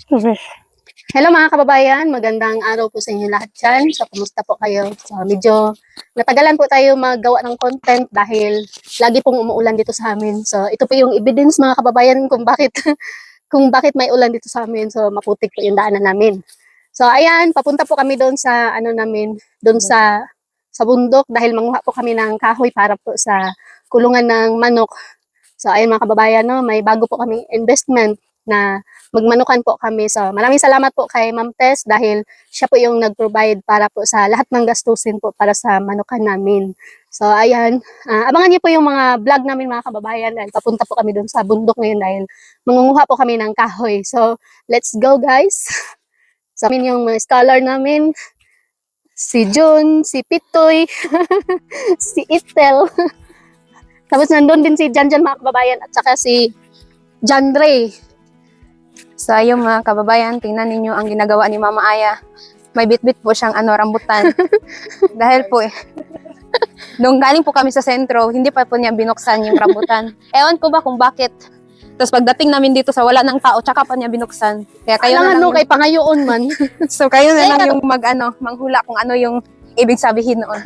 Okay. Hello mga kababayan, magandang araw po sa inyo lahat dyan. So, kumusta po kayo? So, medyo natagalan po tayo maggawa ng content dahil lagi pong umuulan dito sa amin. So, ito po yung evidence mga kababayan kung bakit kung bakit may ulan dito sa amin. So, maputik po yung daanan namin. So, ayan, papunta po kami doon sa ano namin, doon sa bundok dahil manguha po kami ng kahoy para po sa kulungan ng manok. So, ayun mga kababayan, no, may bago po kami investment na magmanukan po kami. So, maraming salamat po kay Ma'am Tess dahil siya po yung nag-provide para po sa lahat ng gastusin po para sa manukan namin. So, ayan, abangan niyo po yung mga vlog namin mga kababayan dahil papunta po kami doon sa bundok ngayon dahil mangunguha po kami ng kahoy. So, let's go guys! So, amin yung mga scholar namin, si Jun, si Pitoy, si Itel. Tapos nandun din si Janjan mga kababayan at saka si John Ray. So ayun mga kababayan, tingnan ninyo ang ginagawa ni Mama Aya. May bitbit po siyang rambutan. Dahil po nung galing po kami sa sentro, hindi pa po niya binuksan yung rambutan. Ewan ko ba kung bakit. Tapos pagdating namin dito sa wala ng tao, tsaka pa niya binuksan. Kaya kayo na lang Kay pangayoon man. So kayo na lang yung manghula kung ano yung ibig sabihin noon.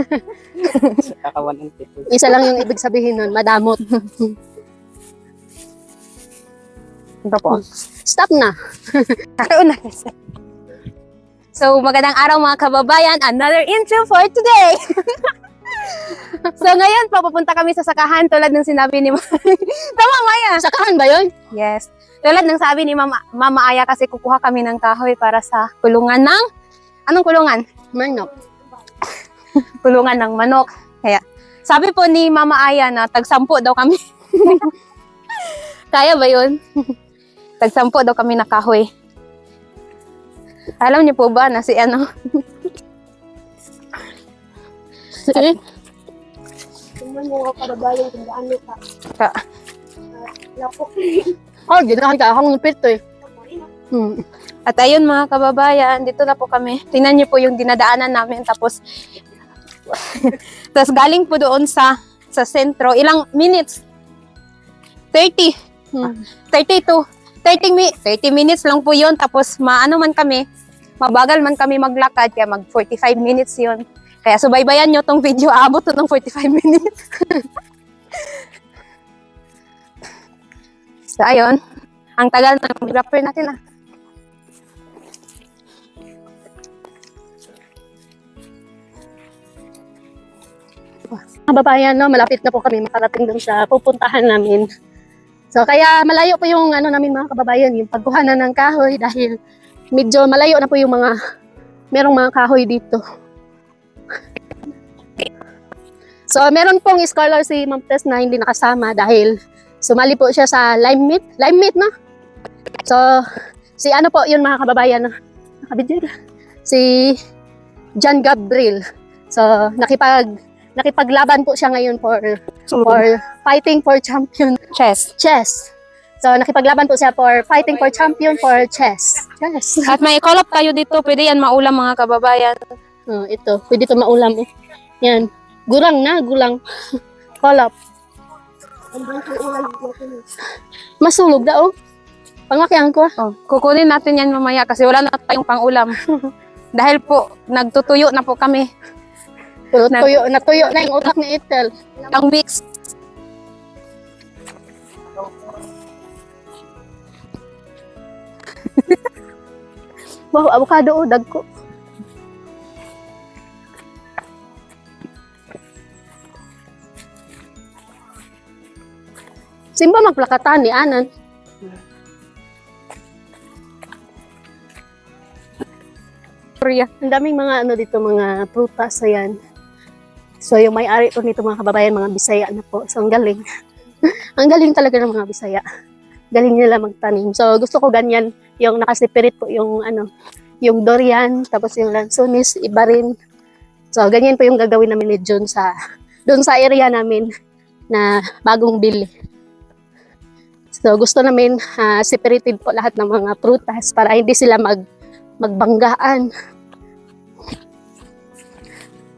Isa lang yung ibig sabihin nun, madamot. Ito po. Stop na. Kakauna. So, magandang araw mga kababayan. Another intro for today. So, ngayon papupunta kami sa sakahan tulad ng sinabi ni Mama. Tama, Maya? Sakahan ba yun? Yes. Tulad ng sabi ni Mama Aya kasi kukuha kami ng kahoy para sa kulungan ng... Anong kulungan? Manok. Kulungan ng manok. Kaya, sabi po ni Mama Aya na tag-10 daw kami. Kaya ba yun? Tag-10 daw kami na kahoy. Alam niyo po ba na si ano? Tingnan mo mga kababayan kung gaano ka. Ka. Lapok. Oh, ginahan ka akong lupit eh. At ayun mga kababayan, dito na po kami. Tingnan niyo po yung dinadaanan namin. Tapos galing po doon sa sentro. Ilang minutes? 30. 30 minutes lang po yun. Tapos mabagal man kami maglakad. Kaya mag 45 minutes yun. Kaya subaybayan nyo tong video. Abot to ng 45 minutes. So ayun. Ang tagal ng videographer natin ah. Kababayan, no, malapit na po kami makarating dun sa pupuntahan namin. So, kaya malayo po yung ano namin mga kababayan, yung pagkuhanan ng kahoy dahil medyo malayo na po yung merong mga kahoy dito. So, meron pong scholar si Ma'am Tess na hindi nakasama dahil sumali po siya sa Lime Meet. Lime Meet, no? So, si ano po yun mga kababayan, nakabidyo, si John Gabriel. So, nakipaglaban po siya ngayon for fighting for champion Chess. So, nakipaglaban po siya for fighting for champion for chess. At may call-up tayo dito. Pwede yan maulam mga kababayan. Oh, ito. Pwede ito maulam. Oh. Yan. Gulang. Call up. Masulog daw. Pangakyang ko. Oh, kukunin natin yan mamaya kasi wala na tayong pang-ulam. Dahil po, nagtutuyo na po kami. Natuyo na yung utak ni Itel. Ang mix. Wow, avocado dagko. Simba magplakatan ni Anan. Korea. Ang daming mga ano dito, mga prutas, ayan. So, yung may-ari po nito mga kababayan, mga Bisaya na po. So, ang galing. Ang galing talaga ng mga Bisaya. Galing nila magtanim. So, gusto ko ganyan. Yung nakasipirit po yung yung durian, tapos yung lansones, iba rin. So, ganyan po yung gagawin namin ni John doon sa area namin na bagong bili. So, gusto namin separated po lahat ng mga prutas para hindi sila magbanggaan.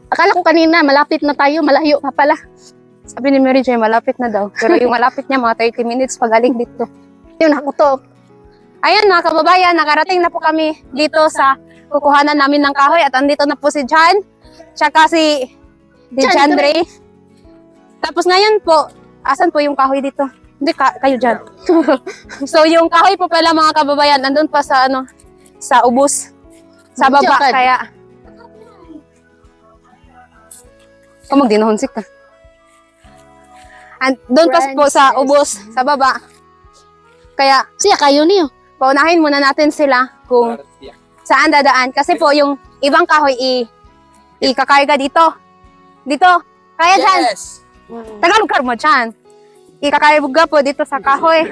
Akala ko kanina, malapit na tayo, malayo pa pala. Sabi ni Mary Joy, malapit na daw. Pero yung malapit niya, mga 30 minutes pagaling dito. Yun ako to. Ayan mga kababayan, nakarating na po kami dito sa kukuhanan namin ng kahoy at andito na po si Jan, tsaka si Jan, Ray. Tapos ngayon po, asan po yung kahoy dito? Hindi, kayo dyan. So yung kahoy po pala mga kababayan, andun pa sa sa ubos. Sa baba, Diyan ka. kaya... Kamag dinahonsik ka. And doon pa po sa Francis. ubos, sa baba. Kaya Siya kayo niyo. paunahin muna natin sila kung saan dadaan. Kasi po yung ibang kahoy ikakarga dito. Dito. Kaya dyan. Tagalog ka mo dyan. Ikakarga po dito sa kahoy.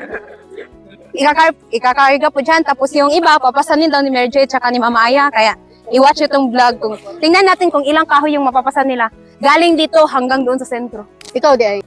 Ikakarga po dyan. Tapos yung iba, papasanin daw ni Mary J. Tsaka ni Mama Aya. Kaya i-watch itong vlog. Tingnan natin kung ilang kahoy yung mapapasan nila. Galing dito hanggang doon sa sentro. Ikaw di ay.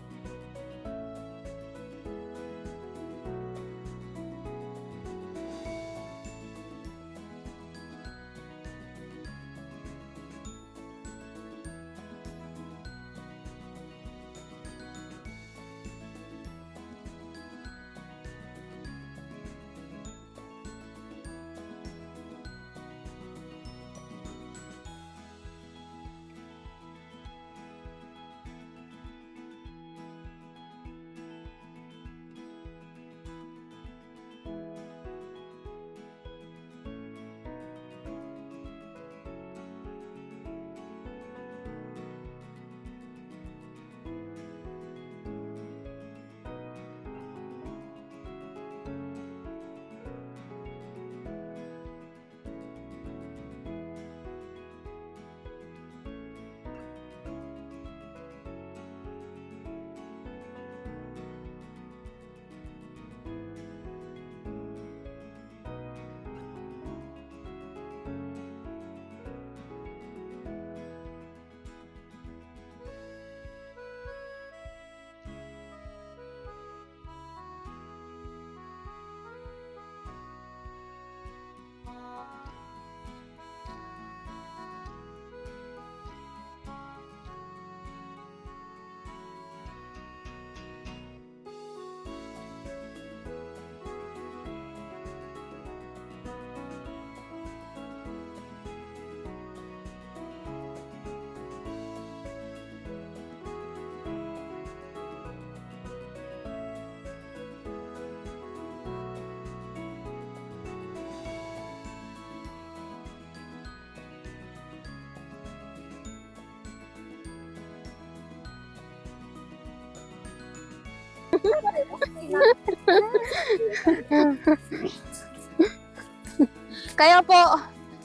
Kaya po,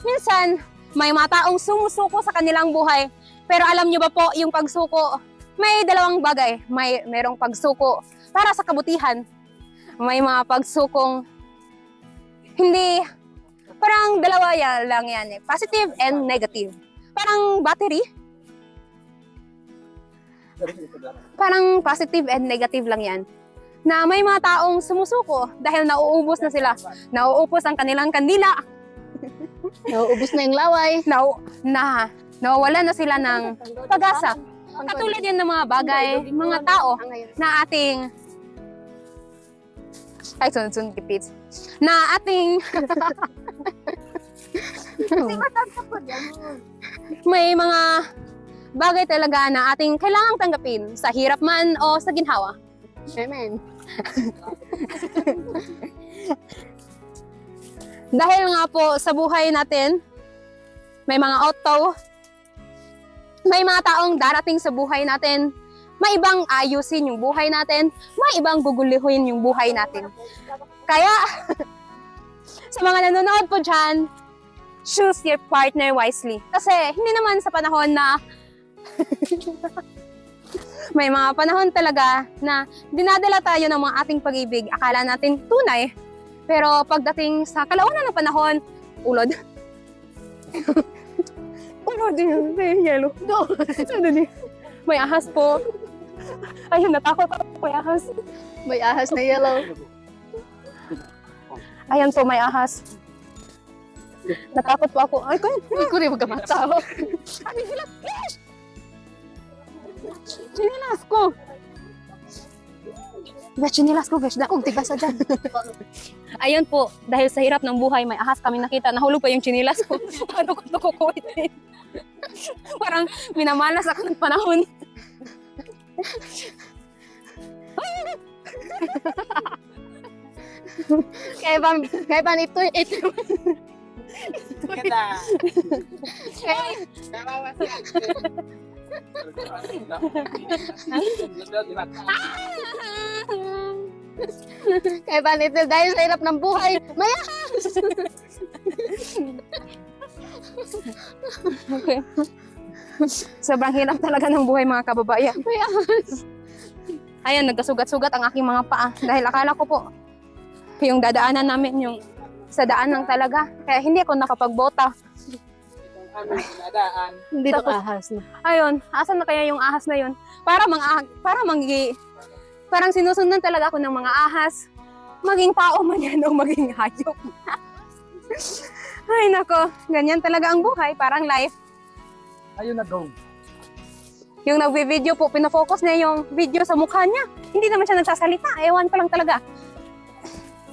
minsan, may mga taong sumusuko sa kanilang buhay. Pero alam nyo ba po, yung pagsuko, may dalawang bagay. Merong pagsuko para sa kabutihan. May mga pagsukong hindi, parang dalawa lang yan eh. Positive and negative. Parang battery. Parang positive and negative lang yan. Na may mga taong sumusuko dahil nauubos na sila. Nauubos ang kanilang kandila. Nauubos na yung laway. Nawawala na sila ng pag-asa. Katulad yan ng mga bagay, mga tao na ating kipits. Na ating may mga bagay talaga na ating kailangang tanggapin sa hirap man o sa ginhawa. Amen. Dahil nga po sa buhay natin, may mga auto, may mga taong darating sa buhay natin, may ibang ayusin yung buhay natin, may ibang gugulihin yung buhay natin. Kaya, sa mga nanonood po dyan, choose your partner wisely. Kasi hindi naman sa panahon na may mga panahon talaga na dinadala tayo ng mga ating pag-ibig. Akala natin tunay. Pero pagdating sa kalaunan ng panahon, ulod. Ulod yun. Yellow. May ahas po. Ayun, natakot ako. May ahas. May ahas na yellow. Ayan po, may ahas. Natakot po ako. Ay, Hindi ko rin magkamatao. Sabi sila, Besh! Chinilas ko! Besh, chinilas ko, Besh. Kung tigas sa dyan. Ayun po, dahil sa hirap ng buhay, may ahas kami nakita. Nahulog pa yung chinilas ko. Paano ko ito kukuhitin? Parang minamalas ako ng panahon. Kaya ba ito, Ganda. kaya ba ito, dahil sa hirap ng buhay, may ahas! Okay. Sobrang hirap talaga ng buhay mga kababayan. May ahas! Ayan, nagkasugat-sugat ang aking mga paa. Dahil akala ko po, yung dadaanan namin yung sa daan lang talaga. Kaya hindi ako nakapagbota. Aming dinadaan. Dito Tapos- ahas na. Ayun, asan na kaya yung ahas na yun? Parang sinusundan talaga ako ng mga ahas. Maging tao man yan o maging hayop. Ay nako, ganyan talaga ang buhay, parang life. Ayun na, go. Yung nagvi-video po, pinafocus niya yung video sa mukha niya. Hindi naman siya nagsasalita, ewan ko lang talaga.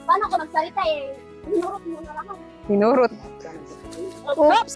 Paano ako nagsalita eh? Hinurot mo na lang. Hinurot. Oops!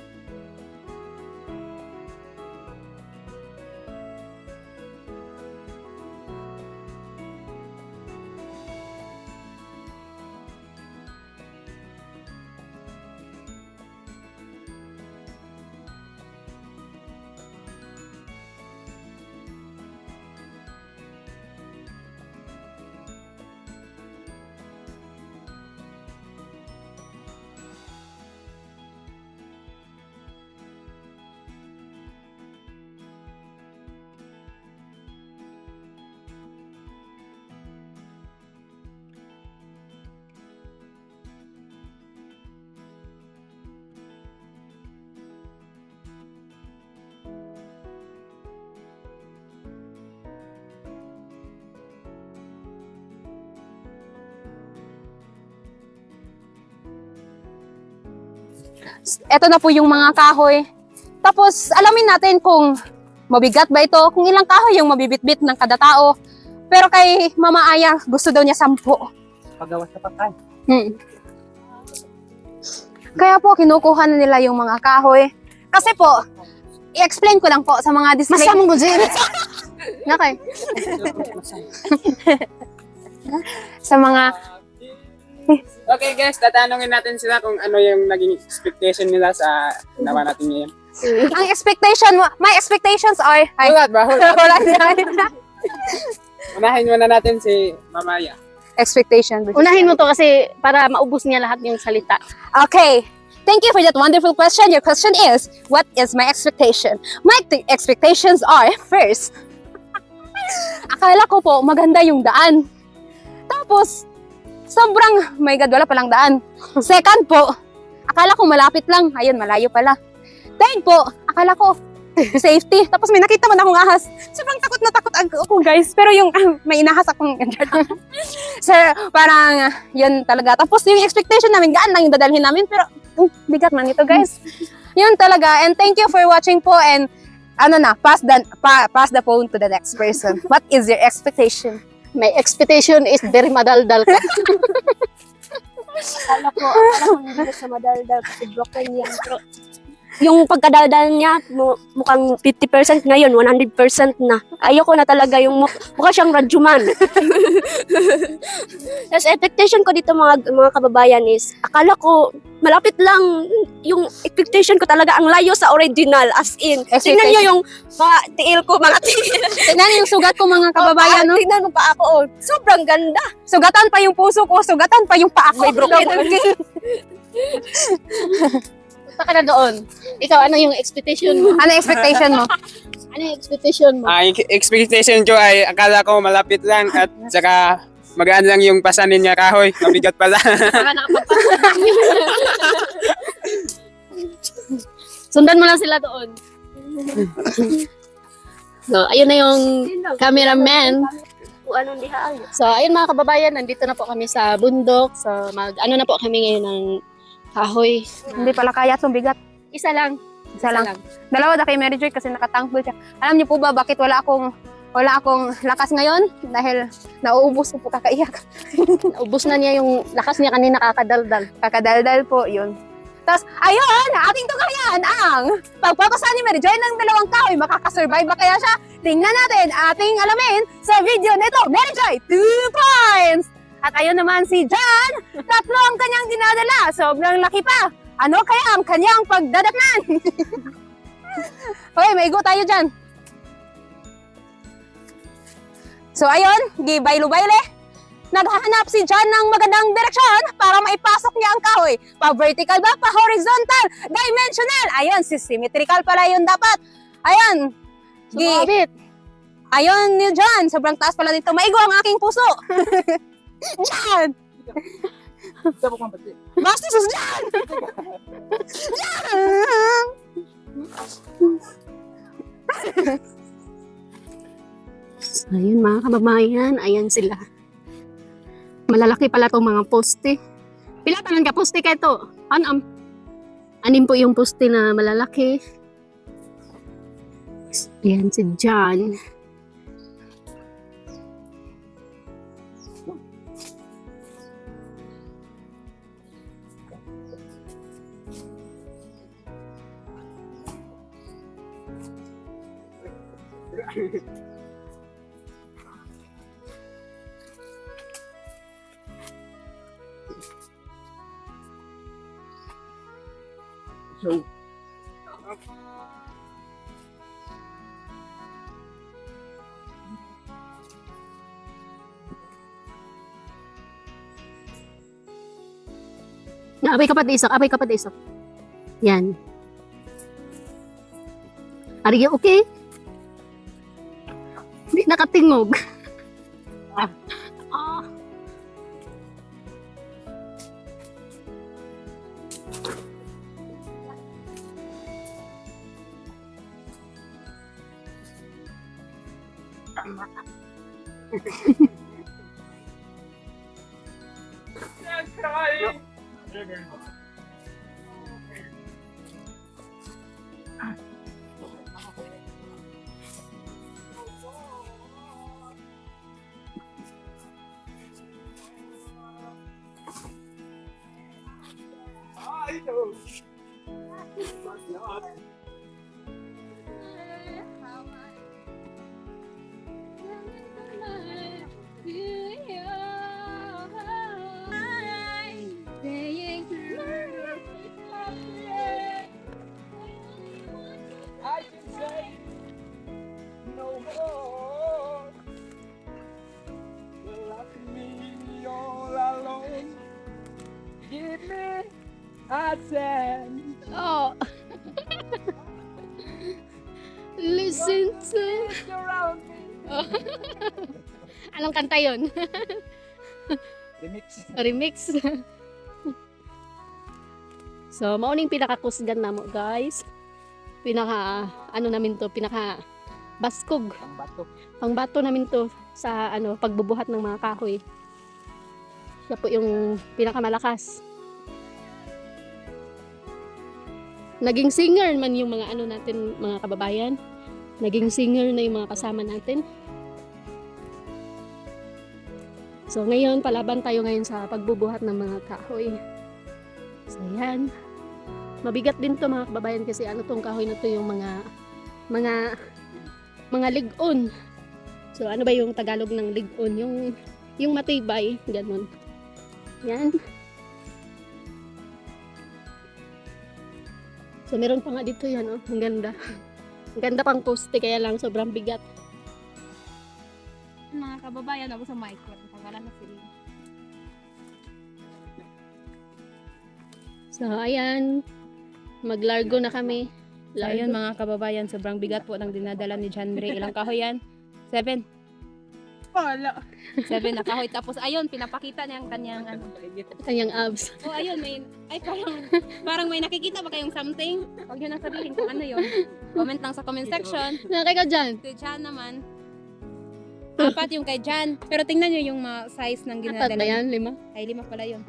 Ito na po yung mga kahoy. Tapos, alamin natin kung mabigat ba ito, kung ilang kahoy yung mabibitbit ng kada tao. Pero kay Mama Aya, gusto daw niya 10. Paggawa sa patay. Kaya po, kinukuha na nila yung mga kahoy. Kasi po, i-explain ko lang po sa mga display. Masama mo, Jin. Nakay. Sa mga, Okay guys, tatanungin natin sila kung ano yung naging expectation nila sa ginawa natin ngayon. ang expectation mo, my expectations are, ay, Hulat ba? Hulat. wala na. Unahin muna natin si Mamaya. Expectation. Unahin mo to kasi para maubos niya lahat yung salita. Okay. Thank you for that wonderful question. Your question is, what is my expectation? My expectations are, first, akala ko po maganda yung daan. Tapos, sobrang, my God, wala palang daan. Second po, akala ko malapit lang. Ayun, malayo pala. Third po, akala ko safety. Tapos may nakita man akong ahas. Sobrang takot na takot ako, guys. Pero yung may inahas akong Sir, parang yun talaga. Tapos yung expectation namin, gaan lang yung dadalhin namin. Pero bigat man ito, guys. Yun talaga. And thank you for watching po. And pass the phone to the next person. What is your expectation? My expectation is very madaldal ka. Akala ko hindi siya madaldal kasi broken yan. Pero yung pagkadaldal niya, mukhang 50% ngayon, 100% na. Ayoko na talaga yung mukha siyang radyoman. Tapos expectation ko dito mga kababayan is, akala ko malapit lang yung expectation ko talaga ang layo sa original, as in. Tingnan niyo yung mga tiil ko, mga tiil. Tingnan yung sugat ko, mga kababayan. No? Tingnan mo pa ako, oh. Sobrang ganda. Sugatan pa yung puso ko, sugatan pa yung paa ko. May broken. Punta ka na doon. Ikaw, ano yung expectation mo? Ano expectation mo? Ano yung expectation mo? Ang expectation ko ay akala ko malapit lang at saka magaan lang yung pasanin niya kahoy. Mabigat pala. Baka nakapagpasok. Sundan mo lang sila doon. So, ayun na yung cameraman. Kung anong dihaan. So, ayun mga kababayan, nandito na po kami sa bundok. So, ano na po kami ngayon ng kahoy. Hindi pala kaya itong bigat. Isa lang. Isa lang. Dalawa na kay Mary Joy kasi nakatangbol siya. Alam niyo po ba bakit wala akong Wala akong lakas ngayon dahil nauubos ko po kakaiyak. Ubus na niya yung lakas niya kanina kakadaldal. Kakadaldal po yun. Tapos, ayun, ating tunghayan ang pagpapasan ni Mary Joy ng dalawang kahoy. Makakasurvive ba kaya siya? Tingnan natin ating alamin sa video nito. Mary Joy, 2 points! At ayun naman si John, 3 ang kanyang dinadala. Sobrang laki pa. Ano kaya ang kanyang pagdadatnan? Okay, maigo tayo dyan. So ayun, gibaylo-bayle. Naghahanap si John ng magandang direksyon para maipasok niya ang kahoy. Pa-vertical ba? Pa-horizontal? Dimensional? Ayun, symmetrical pala yun dapat. Ayun. Sumabit. Ayun ni John. Sobrang taas pala dito. Maigo ang aking puso. John! Sabok mo pati. Bastos John! John! Ayun mga kababayan, ayan sila. Malalaki pala tong mga poste. Pila tanan ka poste kay to? Anim po yung poste na malalaki. Ayan si John. So, Abay ka pa isok, abay ka pa isok. Yan. Ari okay? Hindi nakatingog. Ah. yes, crying. Ay, no. I can say no more. You left me all alone. Give me a chance. Oh. Listen to... Look around me. Anong kanta yun? Remix. Remix. So, mauning pinakakusgan na mo, guys. Pinaka, ano namin to, pinaka baskog. Ang bato. Pangbato namin to sa ano, pagbubuhat ng mga kahoy. Siya po yung pinakamalakas. Naging singer man yung mga ano natin, mga kababayan. Naging singer na yung mga kasama natin. So ngayon, palaban tayo ngayon sa pagbubuhat ng mga kahoy. So yan. Mabigat din to mga kababayan kasi ano tong kahoy na to yung mga lig-on. So ano ba yung Tagalog ng lig-on? Yung matibay, ganun. Yan. So meron pa nga dito yan, oh. Ang ganda. Ang ganda pang poste kaya lang sobrang bigat. Mga kababayan, ako sa micro. Wala na sila. So ayan. Maglargo na kami. So, ayun mga kababayan, sobrang bigat po ng dinadala ni John Ray. Ilang kahoy yan? 7. Wala. 7 na kahoy. Tapos ayun, pinapakita niya ang kanyang ano. Kanyang abs. Oh, ayun, parang may nakikita ba kayong something? Huwag yun ang sabihin kung ano yun. Comment lang sa comment section. Nakaka ka dyan. Kay John naman, 4 yung kay John. Pero tingnan nyo yung size ng Apat ginadala. ba yan? 5? Ay, 5 pala yun.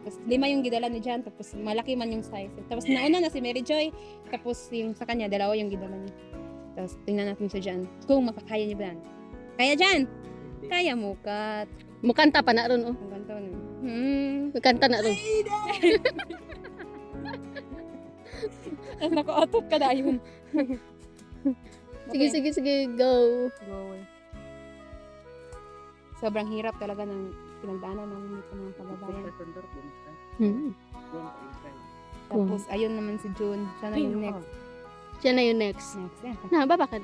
Tapos 5 yung gidala ni John, tapos malaki man yung size. Tapos nauna na si Mary Joy, tapos yung sa kanya, 2 yung gidala niya. Tapos tingnan natin sa John kung makakaya niya ba yan. Kaya dyan. Kaya mo, Kat. Mukanta pa na ron, oh. Ang ganda na. Mukanta na ron. Tapos naka-autot ka na yun. Sige, sige, sige, go. Go. Sobrang hirap talaga ng pinagdaanan namin dito mga kababayan. Hmm. Tapos, ayun naman si June. Siya na yung next. Siya na yung next. Next. Yan. Na, ba bakit?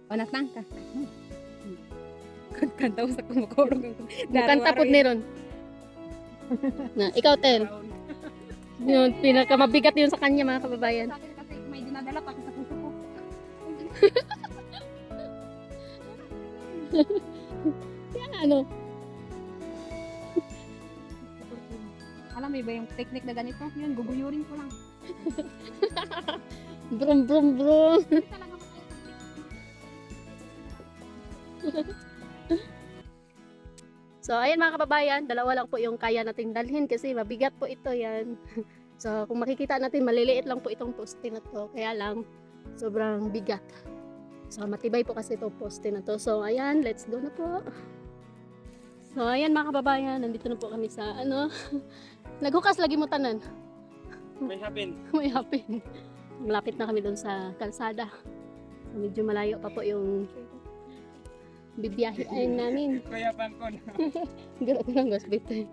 O, natang ka. Kanta mo sa kumukurong. Mukanta po ni ron. Na, ikaw, Ten. Yung pinakamabigat yun sa kanya, mga kababayan. Sa akin kasi may dinadala pa sa puso ko. Kaya nga, ano? Alam mo ba yung technique na ganito? Yun, guguyurin ko lang. Brum, brum, brum. So, ayan mga kababayan, dalawa lang po yung kaya nating dalhin kasi mabigat po ito yan. So, kung makikita natin, maliliit lang po itong poste na to. Kaya lang, sobrang bigat. So, matibay po kasi itong poste na to. So, ayan, let's go na po. So, ayan mga kababayan, nandito na po kami sa, naghukas lagi mo tanan. May hapin. May hapin. Malapit na kami doon sa kalsada. So, medyo malayo pa po yung bibiyahin namin. Kuya Bangkon. Gano'n ko lang hospital.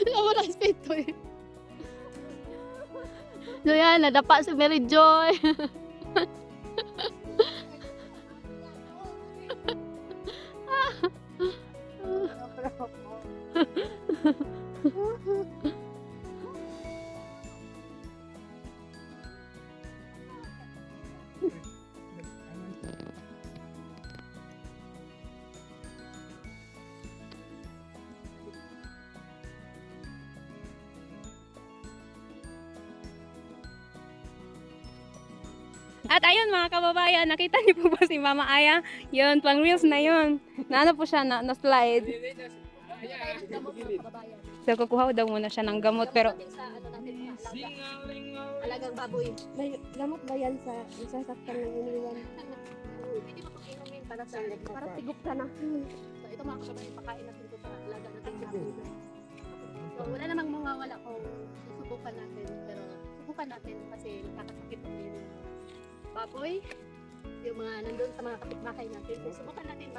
Wala na respeto eh. So yan, nadapa si Mary Joy. At ayun mga kababayan, nakita niyo po ba si Mama Aya? Yun, pang reels na yun. Na ano po siya, na slide. So kukuha daw muna siya ng gamot pero Sa ano natin, alagang baboy. May gamot ba yan sa sasaktan ng iniwan? Pwede mo pang inumin para sa Para tigop ka na. So ito mga kababayan, pakain natin ito sa alaga natin baboy. So wala namang mawawala kung susubukan natin. Pero subukan natin kasi nakakasakit po yung baboy. Yung mga nandun sa mga kapitbahay natin. So subukan natin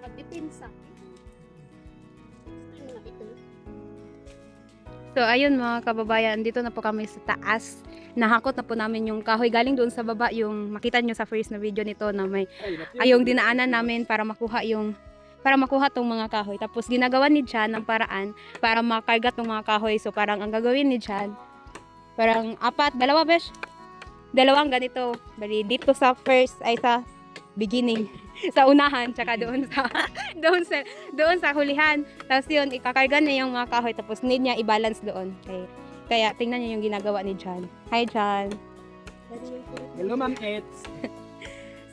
magdipinsa. Ano nga ito? So ayun mga kababayan, dito na po kami sa taas. Nahakot na po namin yung kahoy. Galing doon sa baba yung makita nyo sa first na video nito na may ayong dinaanan namin para makuha tong mga kahoy. Tapos ginagawa ni Jan ng paraan para makarga tong mga kahoy. So parang ang gagawin ni Jan, parang dalawa besh. Dalawang ganito. Bali dito sa first ay sa beginning. Sa unahan, tsaka doon sa hulihan. Tapos yun, ikakarga na yung mga kahoy, tapos need niya i-balance doon. Kaya tingnan niyo yung ginagawa ni Jan. Hi, Jan. Hello, Ma'am Eds.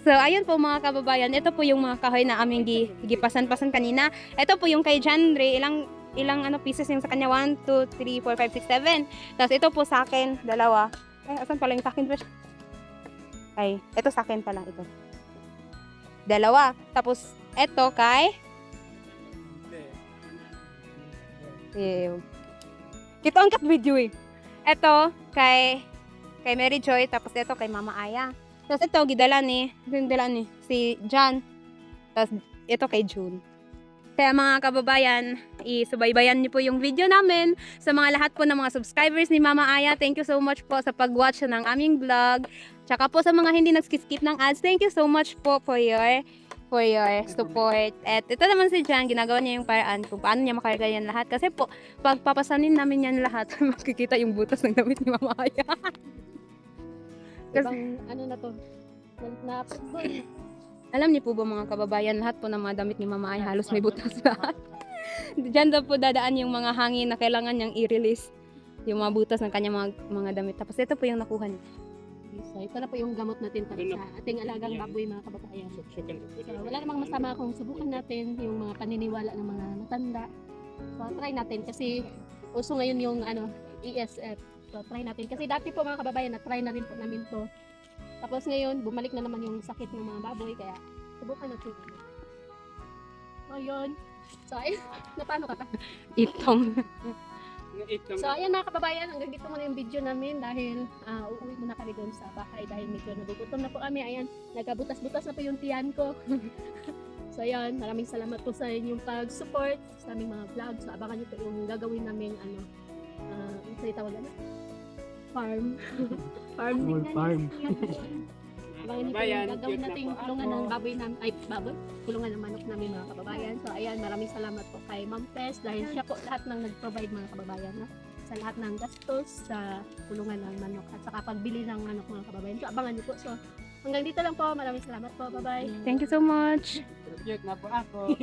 So, ayun po mga kababayan, ito po yung mga kahoy na aming gipasan-pasan kanina. Ito po yung kay Jan Ray, ilang pieces yung sa kanya, 1, 2, 3, 4, 5, 6, 7. Tapos ito po sa akin, dalawa. Ay, asan pala yung sa akin? Ay, ito sa akin pala, ito. Dalawa. Tapos, ito kay... Kita ang kat video eh. Ito kay Mary Joy. Tapos ito kay Mama Aya. Tapos ito, gidala ni si Jan. Tapos ito kay June. Kaya mga kababayan, isubaybayan niyo po yung video namin. Sa mga lahat po ng mga subscribers ni Mama Aya, thank you so much po sa pag-watch ng aming vlog. Tsaka po sa mga hindi nag-skip ng ads, thank you so much po for your for your support. At ito naman si Jan, ginagawa niya yung paraan kung paano niya makarga yan lahat. Kasi po, pag papasanin namin yan lahat, makikita yung butas ng damit ni Mama Aya. Ibang ano na to. Na, Alam niyo po ba mga kababayan, lahat po ng mga damit ni Mama Aya halos may butas lahat. Diyan daw po dadaan yung mga hangin na kailangan niyang i-release. Yung mga butas ng kanyang mga damit. Tapos ito po yung nakuha niya. so, ito na po yung gamot natin para sa ating alagang baboy mga kababayan. So, wala namang masama kung subukan natin yung mga paniniwala ng mga matanda. So, try natin kasi uso ngayon yung ESF. So, try natin. Kasi dati po mga kababayan, na-try na rin po namin to. Tapos ngayon, bumalik na naman yung sakit ng mga baboy. Kaya, subukan natin. So, yun. So, ayun. Na paano ka pa? Itong. So, ayan mga kababayan, hanggang dito muna yung video namin dahil uuwi muna kami doon sa bahay dahil medyo nagugutom na po kami. Ayan, nagkabutas-butas na po yung tiyan ko. So, ayan, maraming salamat po sa inyong pag-support sa aming mga vlog. So, abangan nyo po yung gagawin namin, ano tawag na? Farm. Farm. Abangan nyo po yung gagawin nating kulungan ng baboy kulungan ng manok namin mga kababayan. So ayan, maraming salamat po kay Ma'am Tess dahil siya po lahat ng nag-provide mga kababayan, no? Sa lahat ng gastos sa kulungan ng manok at sa pagbili ng manok mga kababayan. So abangan niyo po. So hanggang dito lang po. Maraming salamat po. Bye-bye. Thank you so much. Cute na po ako.